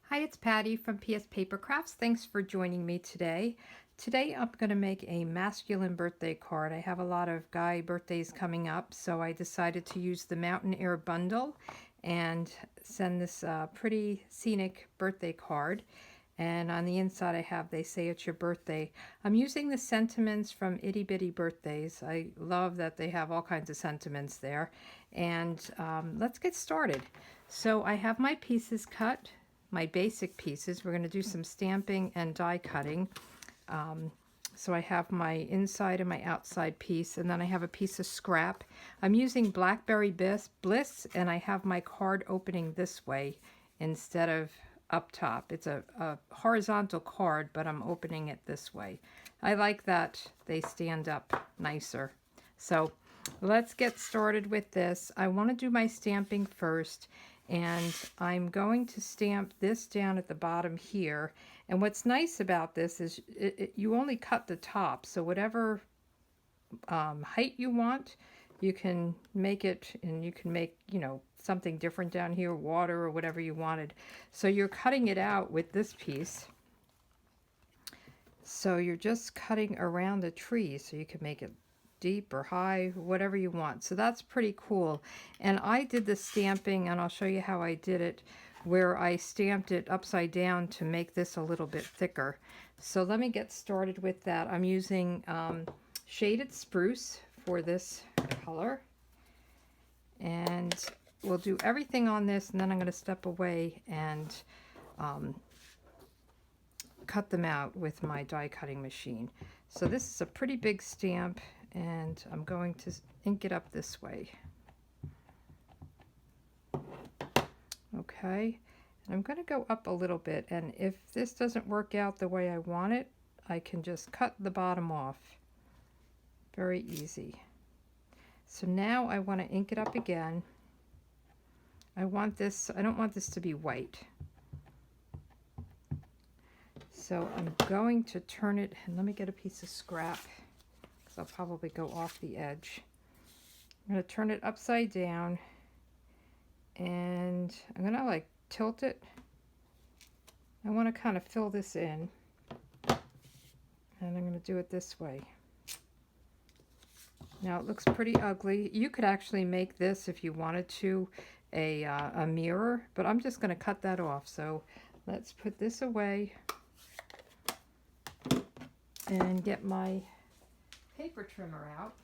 Hi, it's Patty from PS Paper Crafts. Thanks for joining me today. Today I'm going to make a masculine birthday card. I have a lot of guy birthdays coming up, so I decided to use the Mountain Air bundle and send this pretty scenic birthday card. And on the inside I have, they say it's your birthday. I'm using the sentiments from Itty Bitty Birthdays. I love that they have all kinds of sentiments there. And let's get started. So I have my pieces cut, my basic pieces. We're going to do some stamping and die cutting. So I have my inside and my outside piece, and then I have a piece of scrap. I'm using Blackberry Bliss, and I have my card opening this way instead of up top. It's a horizontal card, but I'm opening it this way. I like that they stand up nicer. So let's get started with this. I want to do my stamping first, and I'm going to stamp this down at the bottom here. And what's nice about this is you only cut the top, so whatever height you want, you can make it, and you can make, something different down here, water or whatever you wanted. So you're cutting it out with this piece. So you're just cutting around the tree, so you can make it deep or high, whatever you want. So that's pretty cool. And I did the stamping, and I'll show you how I did it, where I stamped it upside down to make this a little bit thicker. So let me get started with that. I'm using shaded spruce for this color, and we'll do everything on this, and then I'm going to step away and cut them out with my die cutting machine. So this is a pretty big stamp, and I'm going to ink it up this way. Okay, and I'm going to go up a little bit, and if this doesn't work out the way I want it, I can just cut the bottom off. Very easy. So now I want to ink it up again. I don't want this to be white. So I'm going to turn it, and let me get a piece of scrap, because I'll probably go off the edge. I'm going to turn it upside down, and I'm going to tilt it. I want to kind of fill this in, and I'm going to do it this way. Now it looks pretty ugly. You could actually make this, if you wanted to, a mirror, but I'm just going to cut that off. So let's put this away and get my paper trimmer out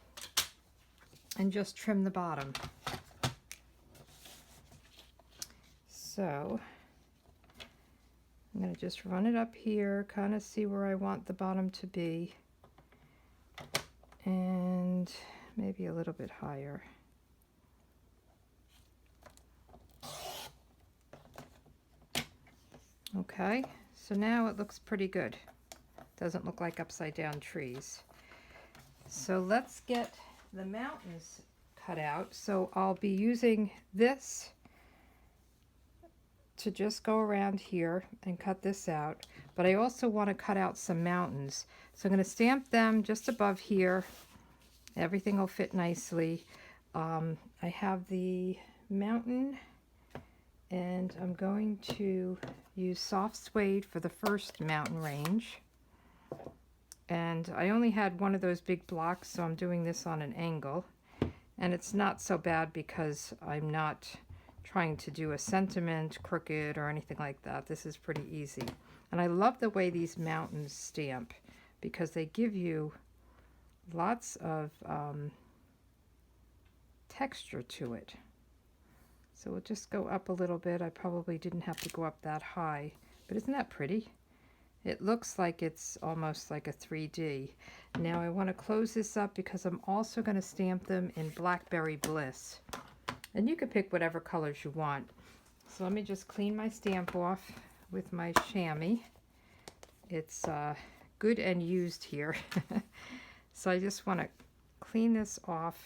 and just trim the bottom. So I'm going to just run it up here, kind of see where I want the bottom to be, and maybe a little bit higher. Okay, so now it looks pretty good. Doesn't look like upside down trees. So let's get the mountains cut out. So I'll be using this to just go around here and cut this out, but I also want to cut out some mountains. So I'm going to stamp them just above here. Everything will fit nicely. I have the mountain, and I'm going to use soft suede for the first mountain range. And I only had one of those big blocks, so I'm doing this on an angle. And it's not so bad because I'm not trying to do a sentiment crooked or anything like that. This is pretty easy. And I love the way these mountains stamp, because they give you lots of texture to it. So we'll just go up a little bit. I probably didn't have to go up that high, but isn't that pretty? It looks like it's almost like a 3D. Now I want to close this up because I'm also going to stamp them in Blackberry Bliss. And you can pick whatever colors you want. So let me just clean my stamp off with my chamois. It's good and used here. So I just want to clean this off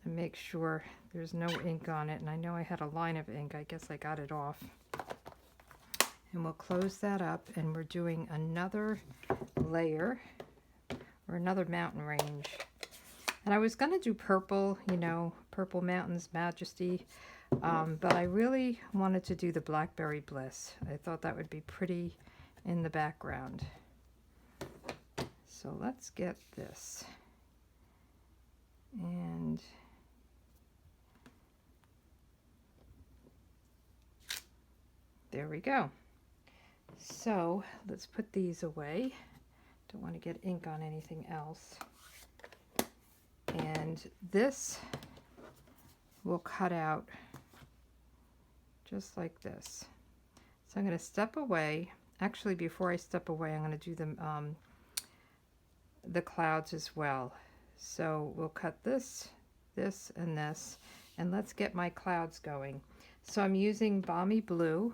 and make sure there's no ink on it. And I know I had a line of ink. I guess I got it off. And we'll close that up, and we're doing another layer, or another mountain range. And I was going to do purple, Purple Mountains Majesty, But I really wanted to do the Blackberry Bliss. I thought that would be pretty in the background. So let's get this. And there we go. So let's put these away. Don't want to get ink on anything else. And this will cut out just like this. So I'm going to step away. Actually, before I step away, I'm going to do the clouds as well. So we'll cut this, this, and this, and let's get my clouds going. So I'm using Balmy Blue,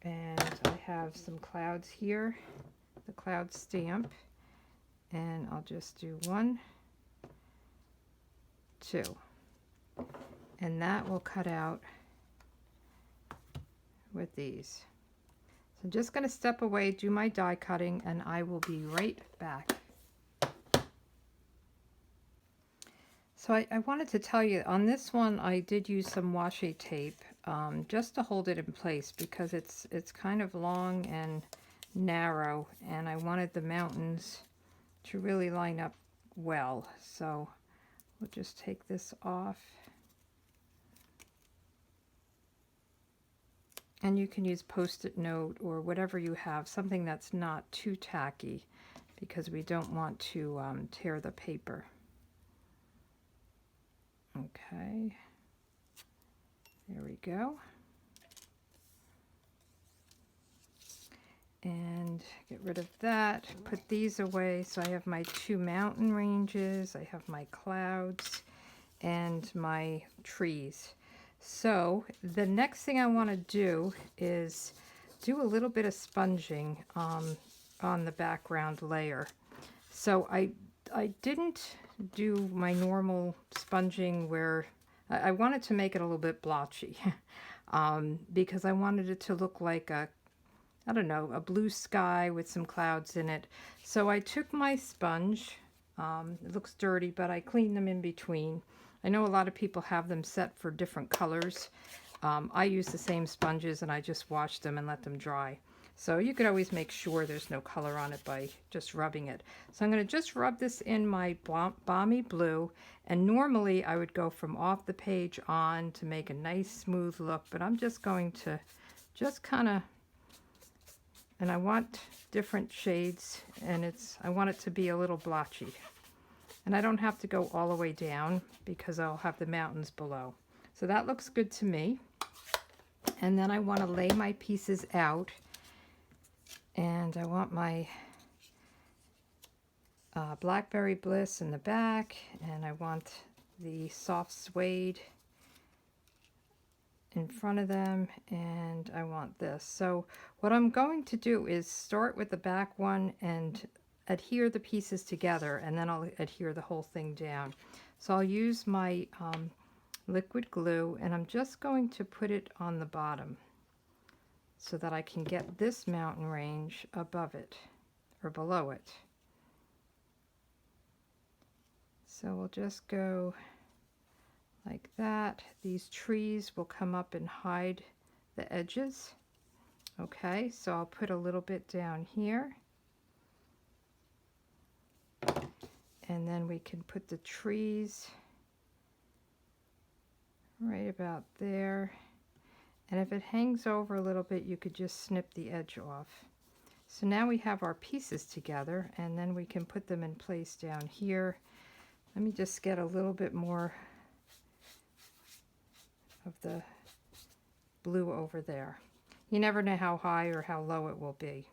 and I have some clouds here, the cloud stamp, and I'll just do 1, 2, and that will cut out with these. So I'm just going to step away, do my die cutting, and I will be right back. So I wanted to tell you, on this one I did use some washi tape just to hold it in place, because it's kind of long and narrow, and I wanted the mountains to really line up well. So we'll just take this off. And you can use Post-it note or whatever you have, something that's not too tacky, because we don't want to tear the paper. Okay, there we go. And get rid of that, put these away. So I have my 2 mountain ranges, I have my clouds, and my trees. So the next thing I want to do is do a little bit of sponging on the background layer. So I didn't do my normal sponging where I wanted to make it a little bit blotchy because I wanted it to look like a, I don't know, a blue sky with some clouds in it. So I took my sponge, it looks dirty, but I cleaned them in between. I know a lot of people have them set for different colors. I use the same sponges and I just wash them and let them dry. So you could always make sure there's no color on it by just rubbing it. So I'm going to just rub this in my Balmy Blue, and normally I would go from off the page on to make a nice smooth look, but I'm just going to just kind of, and I want different shades, and I want it to be a little blotchy. And I don't have to go all the way down because I'll have the mountains below. So that looks good to me. And then I want to lay my pieces out. And I want my Blackberry Bliss in the back, and I want the soft suede in front of them, and I want this. So what I'm going to do is start with the back one and adhere the pieces together, and then I'll adhere the whole thing down. So I'll use my liquid glue, and I'm just going to put it on the bottom so that I can get this mountain range above it or below it. So we'll just go like that. These trees will come up and hide the edges. Okay, so I'll put a little bit down here. And then we can put the trees right about there. And if it hangs over a little bit, you could just snip the edge off. So now we have our pieces together, and then we can put them in place down here. Let me just get a little bit more of the blue over there. You never know how high or how low it will be.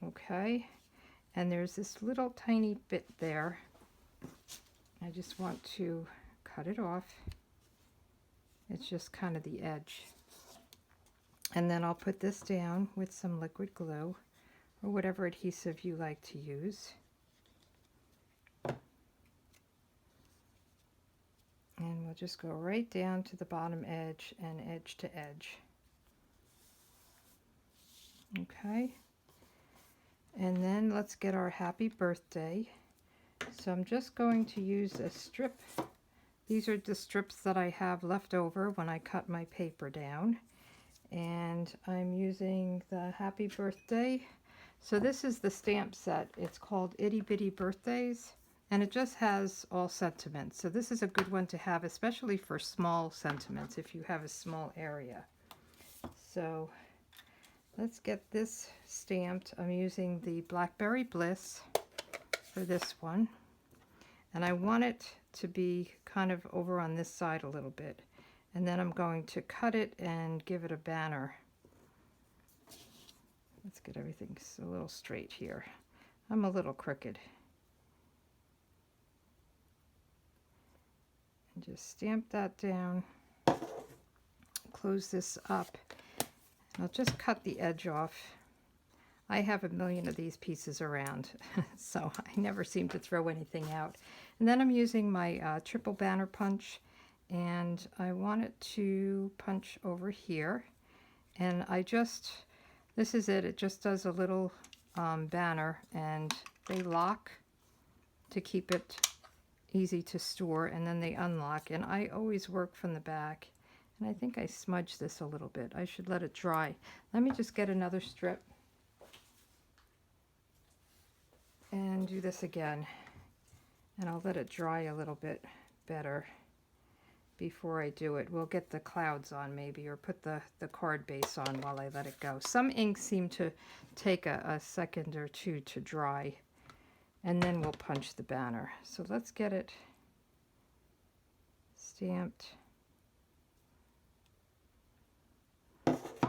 Okay, and there's this little tiny bit there. I just want to cut it off. It's just kind of the edge. And then I'll put this down with some liquid glue or whatever adhesive you like to use. And we'll just go right down to the bottom edge and edge to edge. Okay. And then let's get our happy birthday. So I'm just going to use a strip These are the strips that I have left over when I cut my paper down. And I'm using the Happy Birthday. So this is the stamp set. It's called Itty Bitty Birthdays. And it just has all sentiments. So this is a good one to have, especially for small sentiments, if you have a small area. So let's get this stamped. I'm using the Blackberry Bliss for this one. And I want it to be kind of over on this side a little bit. And then I'm going to cut it and give it a banner. Let's get everything a little straight here. I'm a little crooked. And just stamp that down. Close this up. I'll just cut the edge off. I have a million of these pieces around, so I never seem to throw anything out. And then I'm using my triple banner punch, and I want it to punch over here. And this is it. It just does a little banner, and they lock to keep it easy to store, and then they unlock. And I always work from the back. And I think I smudged this a little bit. I should let it dry. Let me just get another strip and do this again. And I'll let it dry a little bit better before I do it. We'll get the clouds on maybe, or put the card base on while I let it go. Some inks seem to take a second or two to dry, and then we'll punch the banner. So let's get it stamped.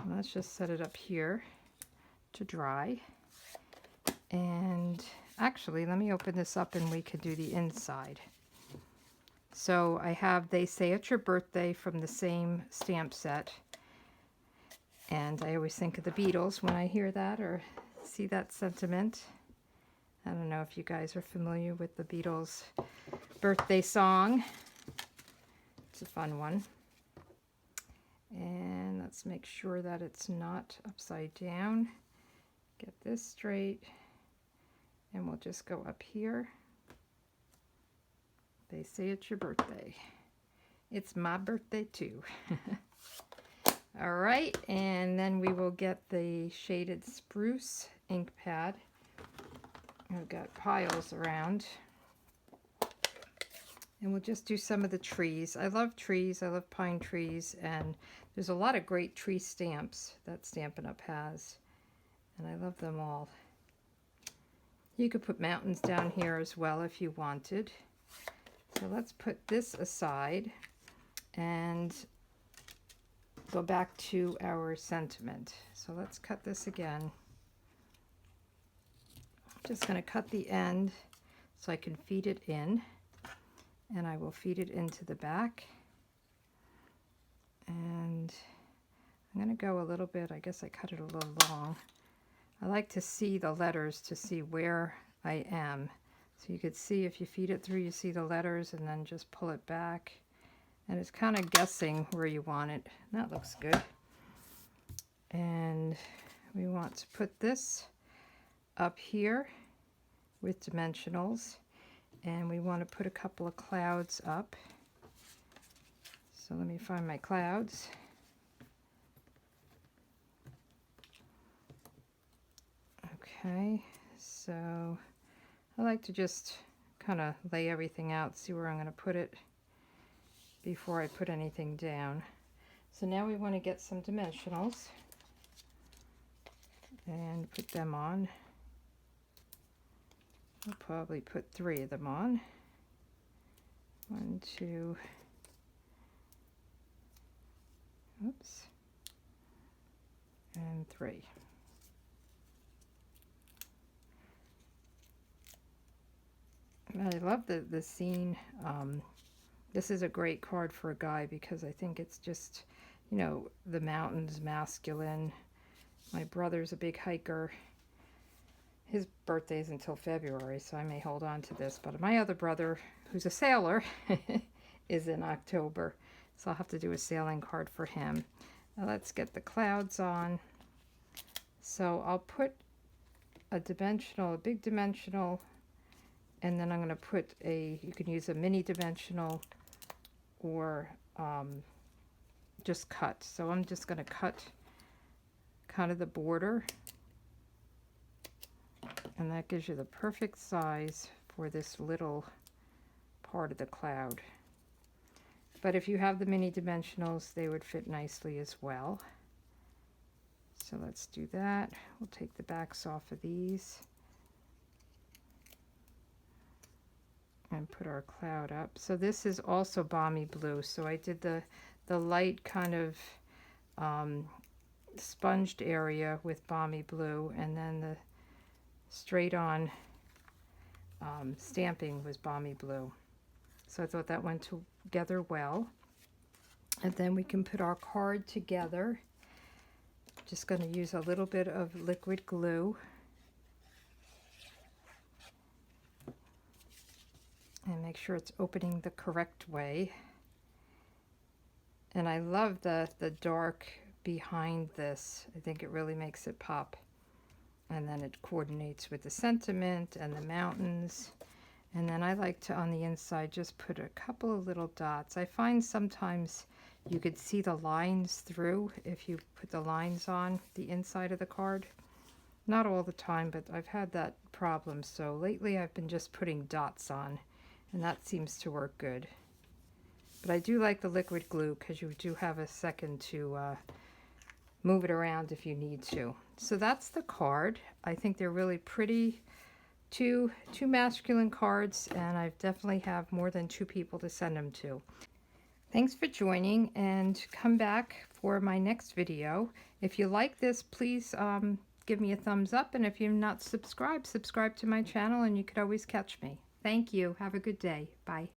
Let's just set it up here to dry. And actually, let me open this up and we can do the inside. So I have They Say It's Your Birthday from the same stamp set. And I always think of the Beatles when I hear that or see that sentiment. I don't know if you guys are familiar with the Beatles birthday song. It's a fun one. And let's make sure that it's not upside down. Get this straight. And we'll just go up here. They say it's your birthday. It's my birthday too. All right, and then we will get the shaded spruce ink pad. I've got piles around. And we'll just do some of the trees. I love trees. I love pine trees. And there's a lot of great tree stamps that Stampin' Up! Has. And I love them all. You could put mountains down here as well if you wanted. So let's put this aside and go back to our sentiment. So let's cut this again. I'm just going to cut the end so I can feed it in. And I will feed it into the back. And I'm going to go a little bit, I guess I cut it a little long. I like to see the letters to see where I am. So you could see if you feed it through, you see the letters, and then just pull it back. And it's kind of guessing where you want it. That looks good. And we want to put this up here with dimensionals. And we want to put a couple of clouds up. So let me find my clouds. Okay, so I like to just kind of lay everything out, see where I'm going to put it before I put anything down. So now we want to get some dimensionals and put them on. I'll probably put 3 of them on. 1, 2, oops, and 3. I love the scene. This is a great card for a guy because I think it's just, you know, the mountains, masculine. My brother's a big hiker. His birthday's until February, so I may hold on to this. But my other brother, who's a sailor, is in October. So I'll have to do a sailing card for him. Now let's get the clouds on. So I'll put a dimensional, a big dimensional, and then I'm going to put you can use a mini dimensional or just cut. So I'm just going to cut kind of the border, and that gives you the perfect size for this little part of the cloud. But if you have the mini dimensionals, they would fit nicely as well. So let's do that. We'll take the backs off of these and put our cloud up. So this is also balmy blue. So I did the light kind of sponged area with balmy blue, and then the straight on stamping was balmy blue. So I thought that went together well. And then we can put our card together. Just going to use a little bit of liquid glue. And make sure it's opening the correct way. And I love the dark behind this. I think it really makes it pop. And then it coordinates with the sentiment and the mountains. And then I like to, on the inside, just put a couple of little dots. I find sometimes you could see the lines through if you put the lines on the inside of the card. Not all the time, but I've had that problem. So lately I've been just putting dots on, and that seems to work good. But I do like the liquid glue because you do have a second to move it around if you need to. So that's the card. I think they're really pretty. Two masculine cards, and I definitely have more than 2 people to send them to. Thanks for joining, and come back for my next video. If you like this, please give me a thumbs up, and if you're not subscribed, subscribe to my channel and you could always catch me. Thank you. Have a good day. Bye.